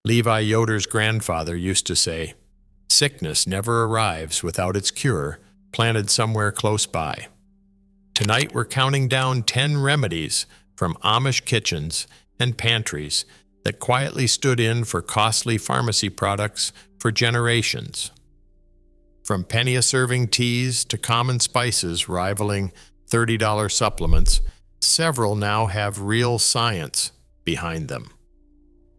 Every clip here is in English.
Levi Yoder's grandfather used to say, "Sickness never arrives without its cure planted somewhere close by." Tonight we're counting down 10 remedies from Amish kitchens and pantries that quietly stood in for costly pharmacy products for generations. From penny-a-serving teas to common spices rivaling $30 supplements, several now have real science behind them.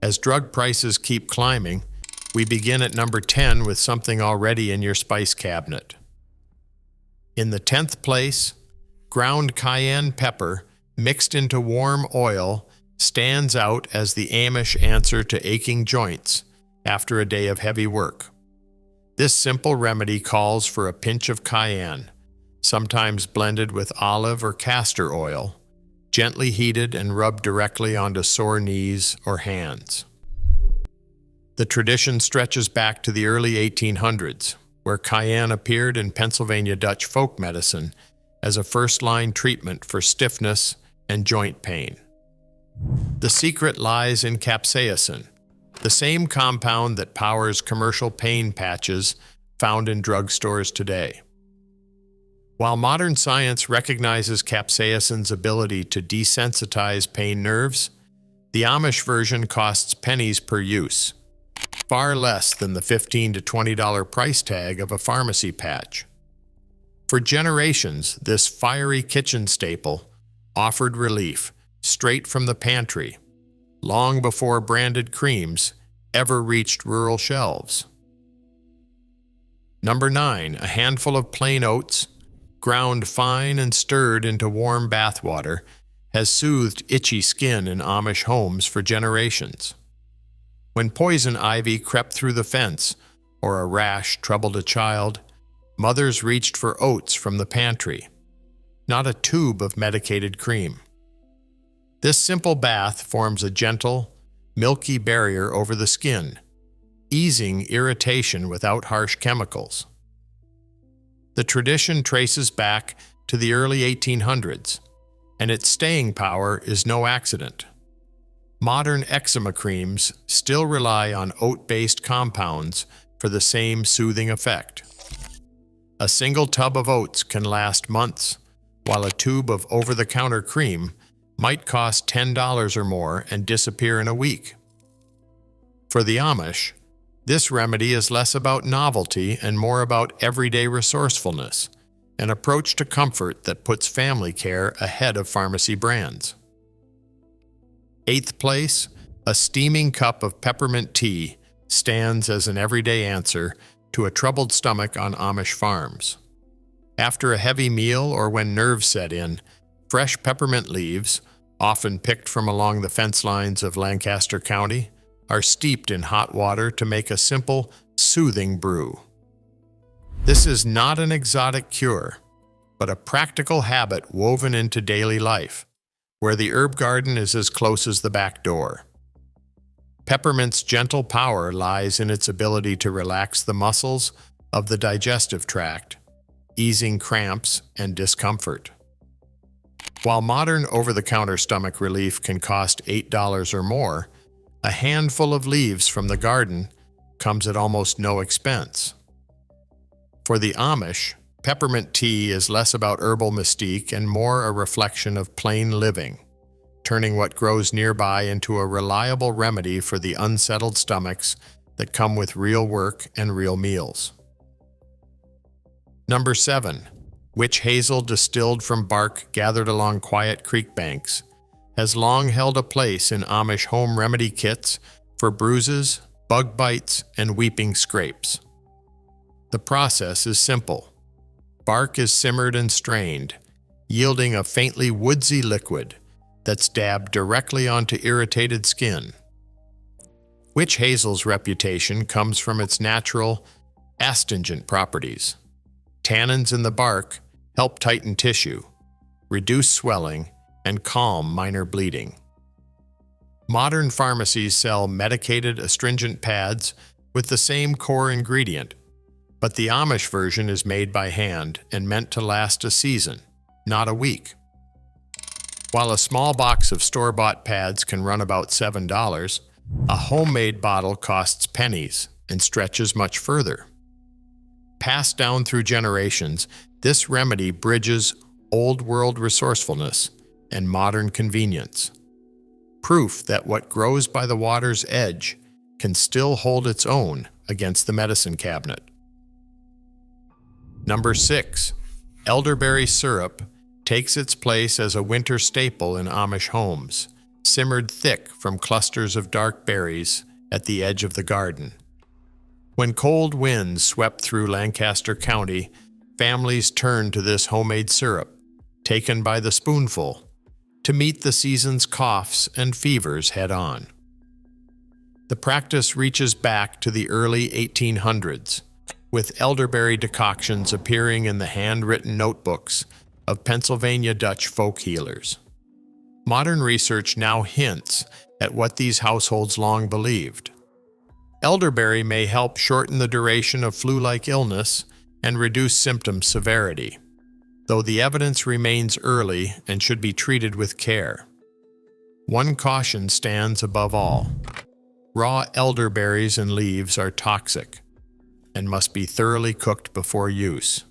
As drug prices keep climbing, we begin at number 10 with something already in your spice cabinet. In the 10th place, ground cayenne pepper mixed into warm oil stands out as the Amish answer to aching joints after a day of heavy work. This simple remedy calls for a pinch of cayenne, sometimes blended with olive or castor oil, gently heated and rubbed directly onto sore knees or hands. The tradition stretches back to the early 1800s, where cayenne appeared in Pennsylvania Dutch folk medicine as a first-line treatment for stiffness and joint pain. The secret lies in capsaicin, the same compound that powers commercial pain patches found in drugstores today. While modern science recognizes capsaicin's ability to desensitize pain nerves, the Amish version costs pennies per use, far less than the $15 to $20 price tag of a pharmacy patch. For generations, this fiery kitchen staple offered relief straight from the pantry, long before branded creams ever reached rural shelves. Number 9, a handful of plain oats, ground fine and stirred into warm bath water, has soothed itchy skin in Amish homes for generations. When poison ivy crept through the fence or a rash troubled a child, mothers reached for oats from the pantry, not a tube of medicated cream. This simple bath forms a gentle, milky barrier over the skin, easing irritation without harsh chemicals. The tradition traces back to the early 1800s, and its staying power is no accident. Modern eczema creams still rely on oat-based compounds for the same soothing effect. A single tub of oats can last months, while a tube of over-the-counter cream might cost $10 or more and disappear in a week. For the Amish, this remedy is less about novelty and more about everyday resourcefulness, an approach to comfort that puts family care ahead of pharmacy brands. 8th place, a steaming cup of peppermint tea stands as an everyday answer to a troubled stomach on Amish farms. After a heavy meal or when nerves set in, fresh peppermint leaves, often picked from along the fence lines of Lancaster County, are steeped in hot water to make a simple, soothing brew. This is not an exotic cure, but a practical habit woven into daily life, where the herb garden is as close as the back door. Peppermint's gentle power lies in its ability to relax the muscles of the digestive tract, easing cramps and discomfort. While modern over-the-counter stomach relief can cost $8 or more, a handful of leaves from the garden comes at almost no expense. For the Amish, peppermint tea is less about herbal mystique and more a reflection of plain living, turning what grows nearby into a reliable remedy for the unsettled stomachs that come with real work and real meals. Number 7. Witch hazel distilled from bark gathered along quiet creek banks has long held a place in Amish home remedy kits for bruises, bug bites, and weeping scrapes. The process is simple. Bark is simmered and strained, yielding a faintly woodsy liquid that's dabbed directly onto irritated skin. Witch hazel's reputation comes from its natural, astringent properties. Tannins in the bark help tighten tissue, reduce swelling, and calm minor bleeding. Modern pharmacies sell medicated astringent pads with the same core ingredient, but the Amish version is made by hand and meant to last a season, not a week. While a small box of store-bought pads can run about $7, A homemade bottle costs pennies and stretches much further. Passed down through generations, this remedy bridges old-world resourcefulness and modern convenience. Proof that what grows by the water's edge can still hold its own against the medicine cabinet. Number 6. Elderberry syrup takes its place as a winter staple in Amish homes, simmered thick from clusters of dark berries at the edge of the garden. When cold winds swept through Lancaster County, families turned to this homemade syrup, taken by the spoonful, to meet the season's coughs and fevers head-on. The practice reaches back to the early 1800s, with elderberry decoctions appearing in the handwritten notebooks of Pennsylvania Dutch folk healers. Modern research now hints at what these households long believed. Elderberry may help shorten the duration of flu-like illness and reduce symptom severity, though the evidence remains early and should be treated with care. One caution stands above all. Raw elderberries and leaves are toxic and must be thoroughly cooked before use.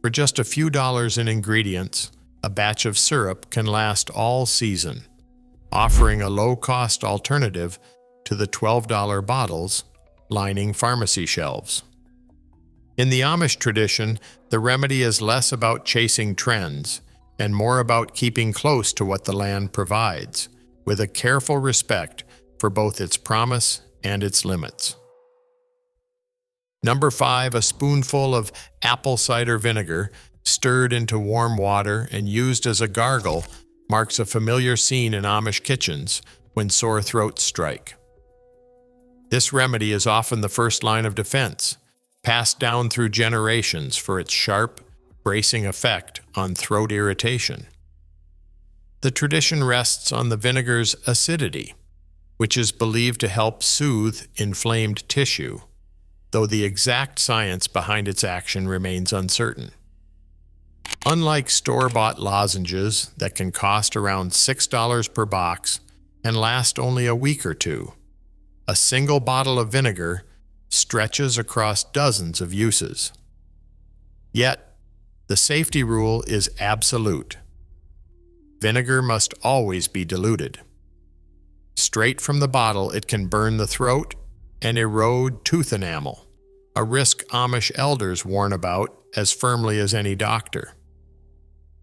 For just a few dollars in ingredients, a batch of syrup can last all season, offering a low-cost alternative to the $12 bottles lining pharmacy shelves. In the Amish tradition, the remedy is less about chasing trends and more about keeping close to what the land provides, with a careful respect for both its promise and its limits. Number 5, a spoonful of apple cider vinegar stirred into warm water and used as a gargle marks a familiar scene in Amish kitchens when sore throats strike. This remedy is often the first line of defense, passed down through generations for its sharp, bracing effect on throat irritation. The tradition rests on the vinegar's acidity, which is believed to help soothe inflamed tissue, though the exact science behind its action remains uncertain. Unlike store-bought lozenges that can cost around $6 per box and last only a week or two, a single bottle of vinegar stretches across dozens of uses. Yet, the safety rule is absolute. Vinegar must always be diluted. Straight from the bottle, it can burn the throat and erode tooth enamel, a risk Amish elders warn about as firmly as any doctor.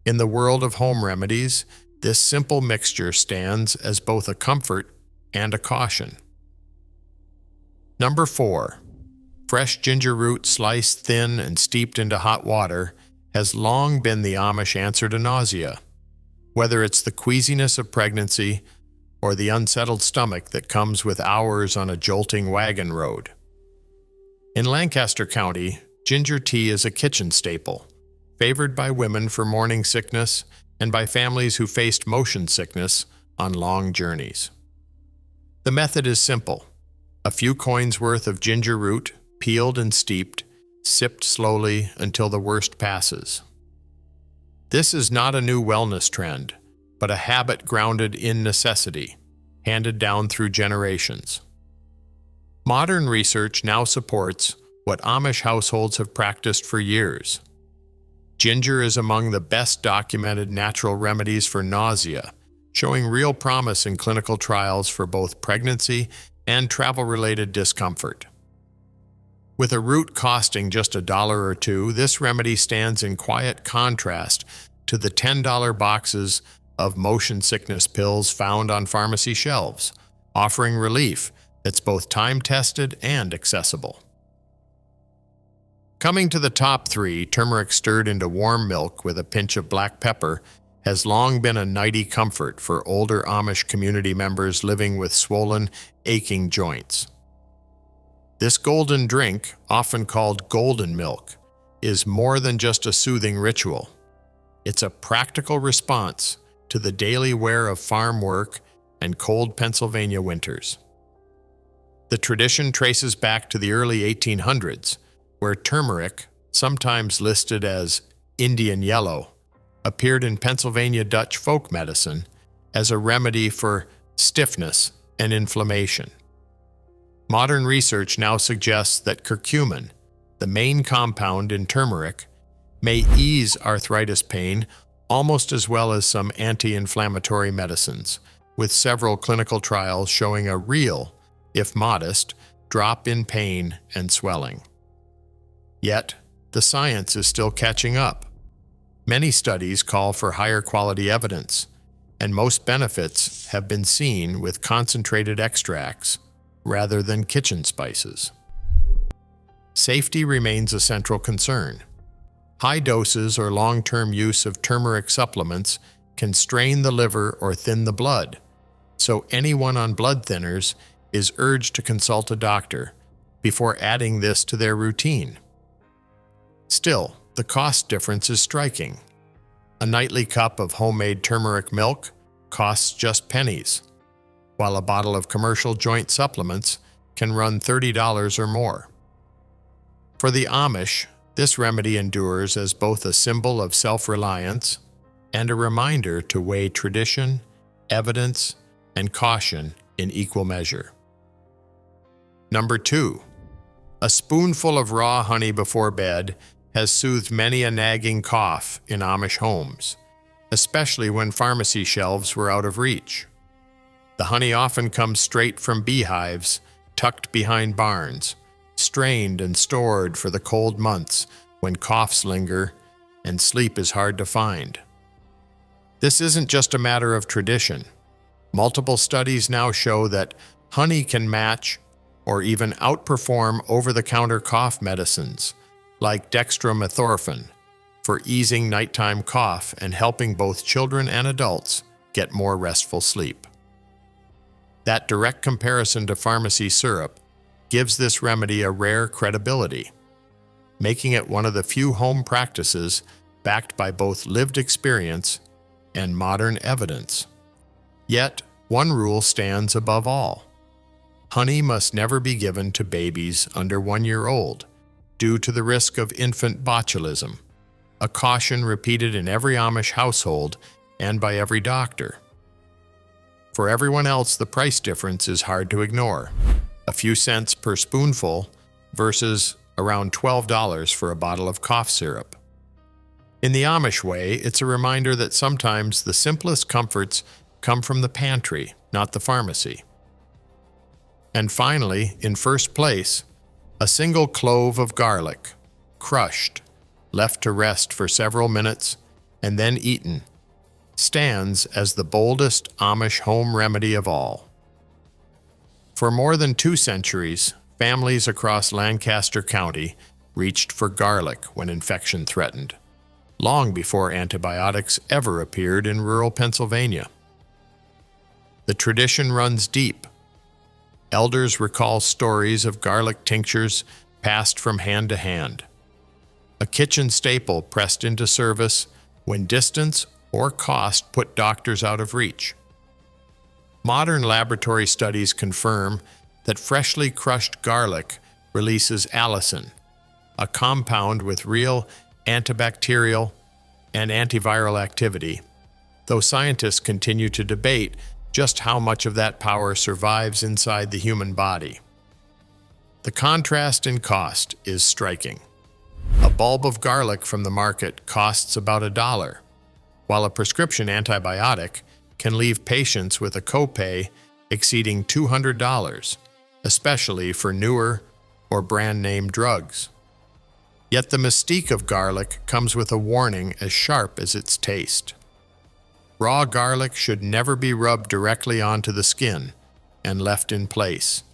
In the world of home remedies, this simple mixture stands as both a comfort and a caution. Number 4. Fresh ginger root sliced thin and steeped into hot water has long been the Amish answer to nausea, whether it's the queasiness of pregnancy or the unsettled stomach that comes with hours on a jolting wagon road. In Lancaster County, ginger tea is a kitchen staple, favored by women for morning sickness and by families who faced motion sickness on long journeys. The method is simple. A few coins worth of ginger root, peeled and steeped, sipped slowly until the worst passes. This is not a new wellness trend, but a habit grounded in necessity, handed down through generations. Modern research now supports what Amish households have practiced for years. Ginger is among the best documented natural remedies for nausea, showing real promise in clinical trials for both pregnancy and travel-related discomfort. With a root costing just $1 or $2, this remedy stands in quiet contrast to the $10 boxes of motion sickness pills found on pharmacy shelves, offering relief that's both time-tested and accessible. Coming to the top 3, turmeric stirred into warm milk with a pinch of black pepper has long been a nighty comfort for older Amish community members living with swollen, aching joints. This golden drink, often called golden milk, is more than just a soothing ritual. It's a practical response to the daily wear of farm work and cold Pennsylvania winters. The tradition traces back to the early 1800s, where turmeric, sometimes listed as Indian yellow, appeared in Pennsylvania Dutch folk medicine as a remedy for stiffness and inflammation. Modern research now suggests that curcumin, the main compound in turmeric, may ease arthritis pain almost as well as some anti-inflammatory medicines, with several clinical trials showing a real, if modest, drop in pain and swelling. Yet, the science is still catching up. Many studies call for higher quality evidence, and most benefits have been seen with concentrated extracts rather than kitchen spices. Safety remains a central concern. High doses or long-term use of turmeric supplements can strain the liver or thin the blood, so anyone on blood thinners is urged to consult a doctor before adding this to their routine. Still, the cost difference is striking. A nightly cup of homemade turmeric milk costs just pennies, while a bottle of commercial joint supplements can run $30 or more. For the Amish, this remedy endures as both a symbol of self-reliance and a reminder to weigh tradition, evidence, and caution in equal measure. Number 2. A spoonful of raw honey before bed has soothed many a nagging cough in Amish homes, especially when pharmacy shelves were out of reach. The honey often comes straight from beehives tucked behind barns, strained and stored for the cold months when coughs linger and sleep is hard to find. This isn't just a matter of tradition. Multiple studies now show that honey can match or even outperform over-the-counter cough medicines like dextromethorphan for easing nighttime cough and helping both children and adults get more restful sleep. That direct comparison to pharmacy syrup gives this remedy a rare credibility, making it one of the few home practices backed by both lived experience and modern evidence. Yet, one rule stands above all. Honey must never be given to babies under 1 year old due to the risk of infant botulism, a caution repeated in every Amish household and by every doctor. For everyone else, the price difference is hard to ignore. A few cents per spoonful versus around $12 for a bottle of cough syrup. In the Amish way, it's a reminder that sometimes the simplest comforts come from the pantry, not the pharmacy. And finally, in first place, a single clove of garlic, crushed, left to rest for several minutes, and then eaten, stands as the boldest Amish home remedy of all. For more than 2 centuries, families across Lancaster County reached for garlic when infection threatened, long before antibiotics ever appeared in rural Pennsylvania. The tradition runs deep. Elders recall stories of garlic tinctures passed from hand to hand, a kitchen staple pressed into service when distance or cost put doctors out of reach. Modern laboratory studies confirm that freshly crushed garlic releases allicin, a compound with real antibacterial and antiviral activity, though scientists continue to debate just how much of that power survives inside the human body. The contrast in cost is striking. A bulb of garlic from the market costs about $1, while a prescription antibiotic can leave patients with a copay exceeding $200, especially for newer or brand-name drugs. Yet the mystique of garlic comes with a warning as sharp as its taste. Raw garlic should never be rubbed directly onto the skin and left in place,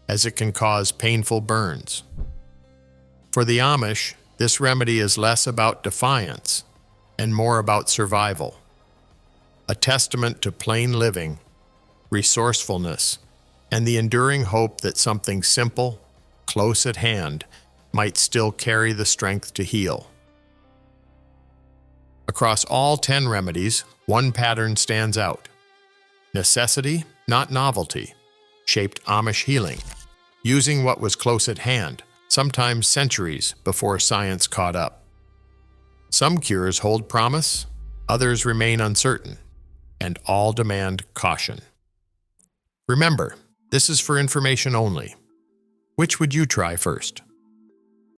as it can cause painful burns. For the Amish, this remedy is less about defiance and more about survival, a testament to plain living, resourcefulness, and the enduring hope that something simple, close at hand, might still carry the strength to heal. Across all 10 remedies, one pattern stands out. Necessity, not novelty, shaped Amish healing, using what was close at hand, sometimes centuries before science caught up. Some cures hold promise, others remain uncertain, and all demand caution. Remember, this is for information only, Which would you try first?